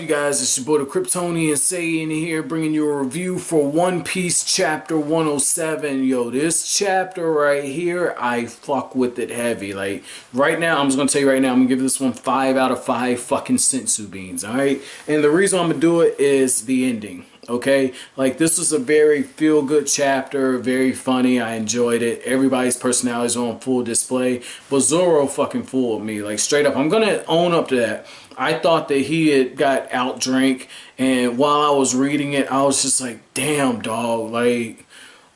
you guys? It's your boy the Kryptonian saying here, bringing you a review for One Piece chapter 107. Yo, this chapter right here, I fuck with it heavy. Like, right now, I'm just gonna tell you right now, I'm gonna give this one 5 out of 5 fucking sensu beans, alright? And the reason I'm gonna do it is the ending. Okay, like this was a very feel-good chapter, very funny. I enjoyed it. Everybody's personalities on full display, but Zoro fucking fooled me, like straight up. I'm gonna own up to that. I thought that he had got outdrank, and while I was reading it, I was just like, damn, dog, like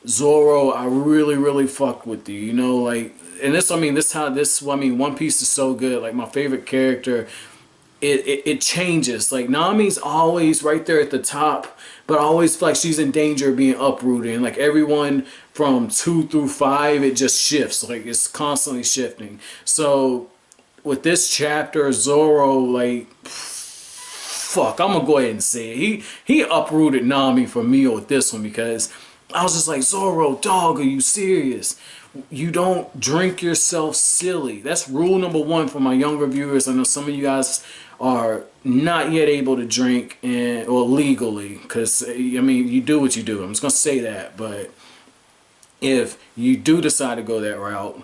Zoro, I really fucked with you, you know, like. And this, I mean, One Piece is so good. Like, my favorite character, it changes. Like, Nami's always right there at the top, but I always feel like she's in danger of being uprooted. And like everyone from 2 through 5, it just shifts. Like, it's constantly shifting. So with this chapter, Zoro, like, fuck, I'm gonna go ahead and say it. He uprooted Nami for me with this one, because I was just like, Zoro, dog, are you serious? You don't drink yourself silly. That's rule number 1 for my younger viewers. I know some of you guys are not yet able to drink, or legally, because I mean, you do what you do. I'm just gonna say that. But if you do decide to go that route,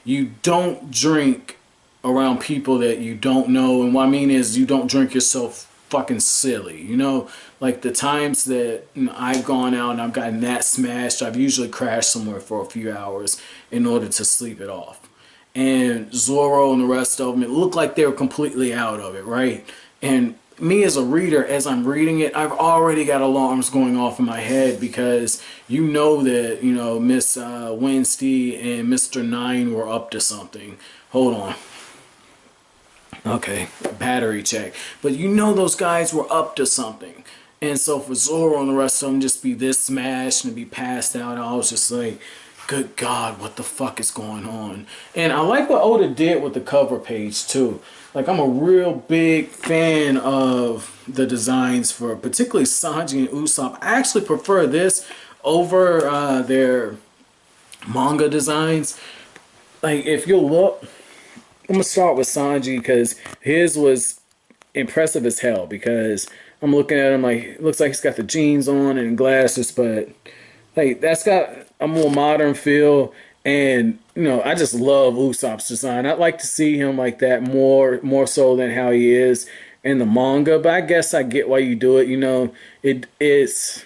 you don't drink around people that you don't know. And what I mean is, you don't drink yourself fucking silly, you know. Like the times that I've gone out and I've gotten that smashed, I've usually crashed somewhere for a few hours in order to sleep it off. And Zoro and the rest of them, it looked like they were completely out of it, right? And me as a reader, as I'm reading it, I've already got alarms going off in my head, because you know that, you know, Miss Wednesday and Mr. Nine were up to something. Hold on. Okay, battery check. But you know those guys were up to something. And so for Zoro and the rest of them just be this smashed and be passed out, I was just like, good God, what the fuck is going on? And I like what Oda did with the cover page too. Like, I'm a real big fan of the designs for particularly Sanji and Usopp. I actually prefer this over their manga designs. Like, if you'll look, I'm gonna start with Sanji, because his was impressive as hell. Because I'm looking at him, like, it looks like he's got the jeans on and glasses, but like, that's got a more modern feel. And you know, I just love Usopp's design. I'd like to see him like that more so than how he is in the manga. But I guess I get why you do it. You know, it's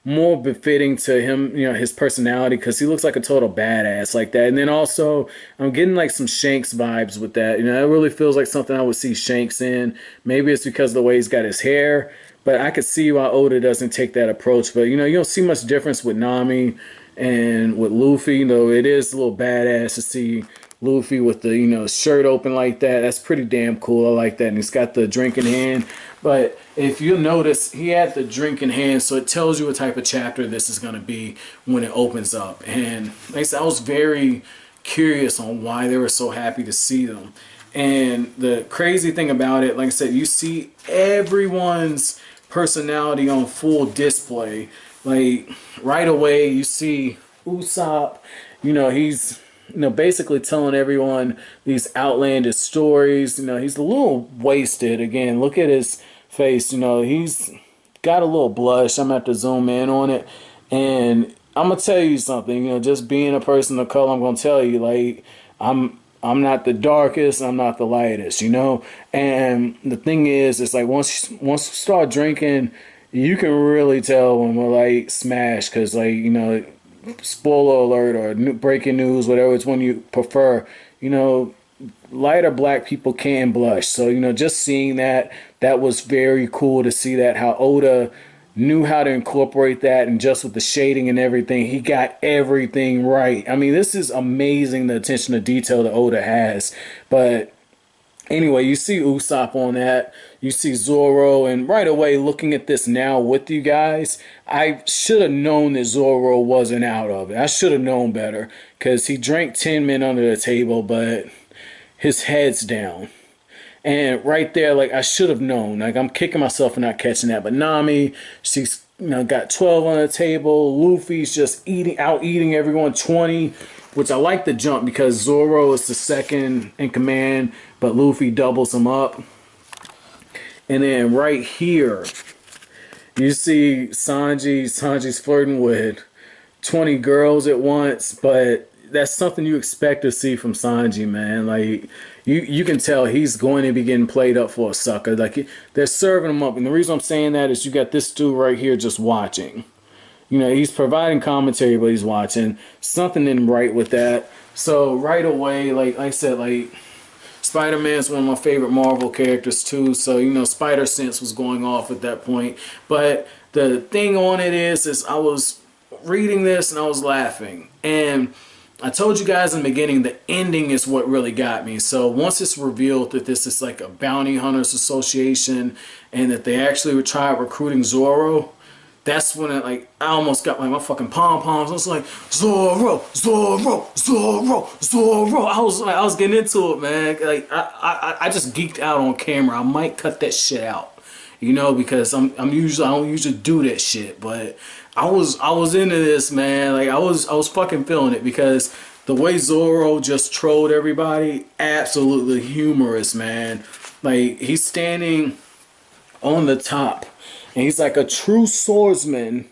more befitting to him, you know, his personality, because he looks like a total badass like that. And then also, I'm getting like some Shanks vibes with that. You know, it really feels like something I would see Shanks in. Maybe it's because of the way he's got his hair, but I could see why Oda doesn't take that approach. But you know, you don't see much difference with Nami and with Luffy, though it is a little badass to see Luffy with the, you know, shirt open like that. That's pretty damn cool. I like that. And he's got the drink in hand. But if you notice, he had the drink in hand, so it tells you what type of chapter this is going to be when it opens up. And like I said, I was very curious on why they were so happy to see them. And the crazy thing about it, like I said, you see everyone's personality on full display. Like, right away, you see Usopp, you know, he's, you know, basically telling everyone these outlandish stories. You know, he's a little wasted. Again, look at his face. You know, he's got a little blush. I'm going to have to zoom in on it. And I'm going to tell you something, you know, just being a person of color, I'm going to tell you, like, I'm not the darkest, I'm not the lightest, you know. And the thing is, it's like once you start drinking, you can really tell when we're like smashed, because, like, you know, spoiler alert or breaking news, whatever it's one you prefer, you know, lighter black people can blush. So, you know, just seeing that was very cool to see that, how Oda knew how to incorporate that, and just with the shading and everything, he got everything right. I mean, this is amazing, the attention to detail that Oda has. But anyway, you see Usopp on that. You see Zoro, and right away, looking at this now with you guys, I should have known that Zoro wasn't out of it. I should have known better, because he drank 10 men under the table, but his head's down. And right there, like, I should have known. Like, I'm kicking myself for not catching that. But Nami, she's, you know, got 12 on the table. Luffy's just out eating everyone, 20. Which I like the jump, because Zoro is the second in command, but Luffy doubles him up. And then right here, you see Sanji's flirting with 20 girls at once, but that's something you expect to see from Sanji, man. Like, you can tell he's going to be getting played up for a sucker. Like, they're serving him up. And the reason I'm saying that is you got this dude right here just watching. You know, he's providing commentary, but he's watching. Something isn't right with that. So right away, like I said, like, Spider-Man's one of my favorite Marvel characters too. So, you know, Spider Sense was going off at that point. But the thing on it is I was reading this and I was laughing. And I told you guys in the beginning, the ending is what really got me. So once it's revealed that this is like a bounty hunters association and that they actually would try recruiting Zoro, that's when I almost got my fucking pom-poms. I was like, Zoro, Zoro, Zoro, Zoro. I was getting into it, man. Like I just geeked out on camera. I might cut that shit out, you know, because I don't usually do that shit, but I was into this, man. Like I was fucking feeling it because the way Zoro just trolled everybody, absolutely humorous, man. Like he's standing on the top. And he's like, a true swordsman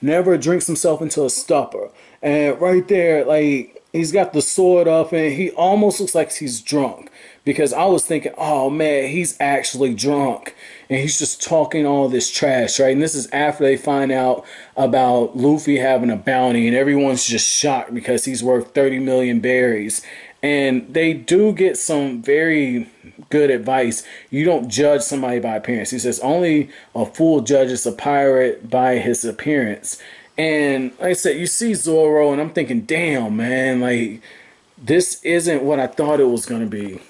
never drinks himself into a stupor. And right there, like, he's got the sword up and he almost looks like he's drunk. Because I was thinking, oh man, he's actually drunk. And he's just talking all this trash, right? And this is after they find out about Luffy having a bounty. And everyone's just shocked because he's worth 30 million berries. And they do get some very good advice. You don't judge somebody by appearance. He says only a fool judges a pirate by his appearance. And like I said, you see Zoro and I'm thinking, damn, man, like this isn't what I thought it was going to be.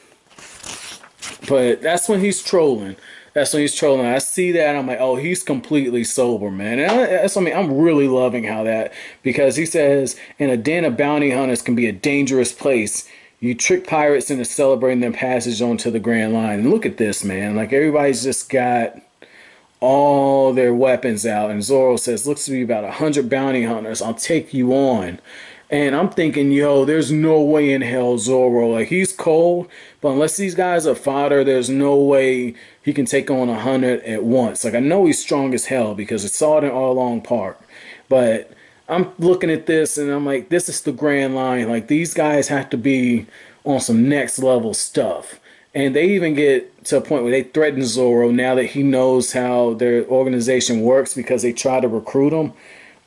But that's when he's trolling. That's when he's trolling. I see that. I'm like, oh, he's completely sober, man. And that's what I mean. I'm really loving how that, because he says, in a den of bounty hunters can be a dangerous place. You trick pirates into celebrating their passage onto the Grand Line. And look at this, man. Like, everybody's just got all their weapons out. And Zoro says, looks to be about 100 bounty hunters. I'll take you on. And I'm thinking, yo, there's no way in hell Zoro, like, he's cold, but unless these guys are fodder, there's no way he can take on 100 at once. Like, I know he's strong as hell because I saw it in Arlong Park, but I'm looking at this and I'm like, this is the Grand Line. Like, these guys have to be on some next level stuff. And they even get to a point where they threaten Zoro now that he knows how their organization works because they try to recruit him.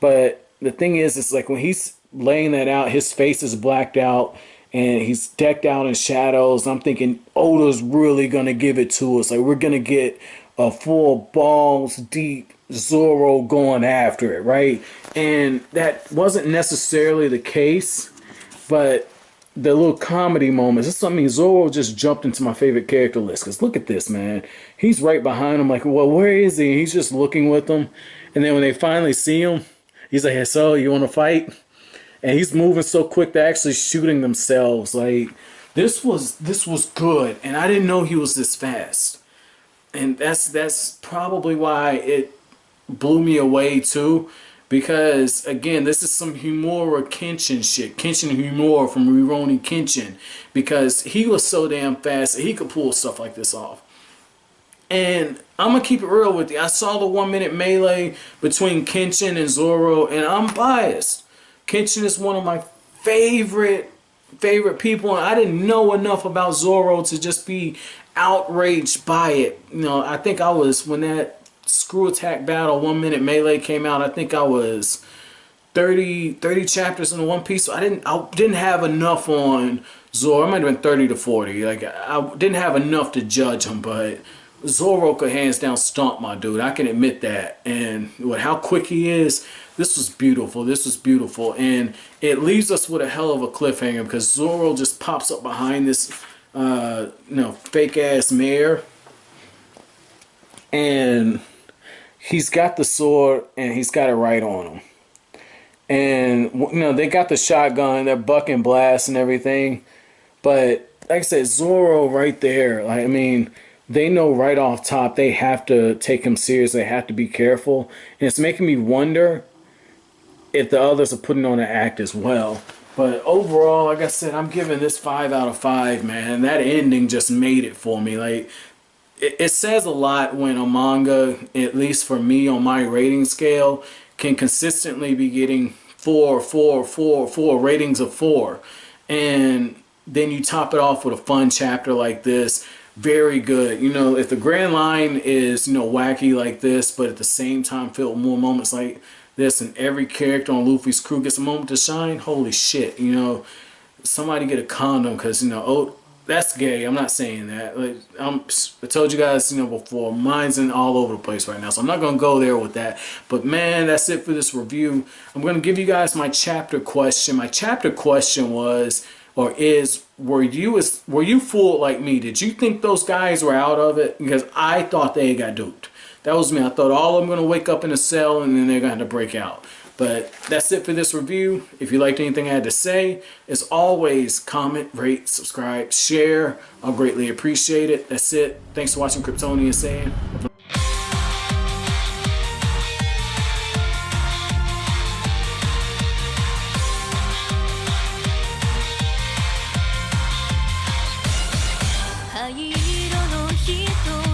But the thing is, it's like when he's laying that out, his face is blacked out and he's decked out in shadows. I'm thinking Oda's really gonna give it to us. Like, we're gonna get a full balls deep Zoro going after it, right? And that wasn't necessarily the case, but the little comedy moments, it's something. Zoro just jumped into my favorite character list, because look at this, man. He's right behind him, like, well, where is he? He's just looking with them. And then when they finally see him, he's like, hey, so you want to fight? And he's moving so quick, they're actually shooting themselves. Like, this was good, and I didn't know he was this fast. And that's probably why it blew me away too, because again, this is some Humura Kenshin shit, Kenshin Humura from Rurouni Kenshin, because he was so damn fast that he could pull stuff like this off. And I'm gonna keep it real with you. I saw the 1 minute melee between Kenshin and Zoro, and I'm biased. Kenshin is one of my favorite people, and I didn't know enough about Zoro to just be outraged by it. You know, I think I was, when that Screw Attack Battle 1 minute melee came out, I think I was 30 chapters in One Piece. So I didn't have enough on Zoro. I might have been 30 to 40. Like, I didn't have enough to judge him, but Zoro could hands down stomp my dude. I can admit that. And with how quick he is, this was beautiful. This was beautiful. And it leaves us with a hell of a cliffhanger, because Zoro just pops up behind this fake ass mare. And he's got the sword and he's got it right on him. And, you know, they got the shotgun, they're bucking blasts and everything. But like I said, Zoro right there, like, I mean, they know right off top they have to take him serious. They have to be careful. And it's making me wonder if the others are putting on an act as well. But overall, like I said, I'm giving this 5 out of 5, man. That ending just made it for me. Like, it says a lot when a manga, at least for me on my rating scale, can consistently be getting 4 ratings of 4, and then you top it off with a fun chapter like this. Very good. You know, if the grand line is, you know, wacky like this, but at the same time filled with more moments like this, and every character on Luffy's crew gets a moment to shine, holy shit. You know, somebody get a condom, because, you know, oh, that's gay. I'm not saying that. Like, I told you guys, you know, before, mine's in all over the place right now, so I'm not gonna go there with that. But man, that's it for this review. I'm gonna give you guys my chapter question. My chapter question was, or is, were you fooled like me? Did you think those guys were out of it? Because I thought they got duped. That was me. I thought all of them gonna wake up in a cell and then they're gonna have to break out. But that's it for this review. If you liked anything I had to say, as always, comment, rate, subscribe, share. I'll greatly appreciate it. That's it. Thanks for watching Kryptonian saying.灰色の人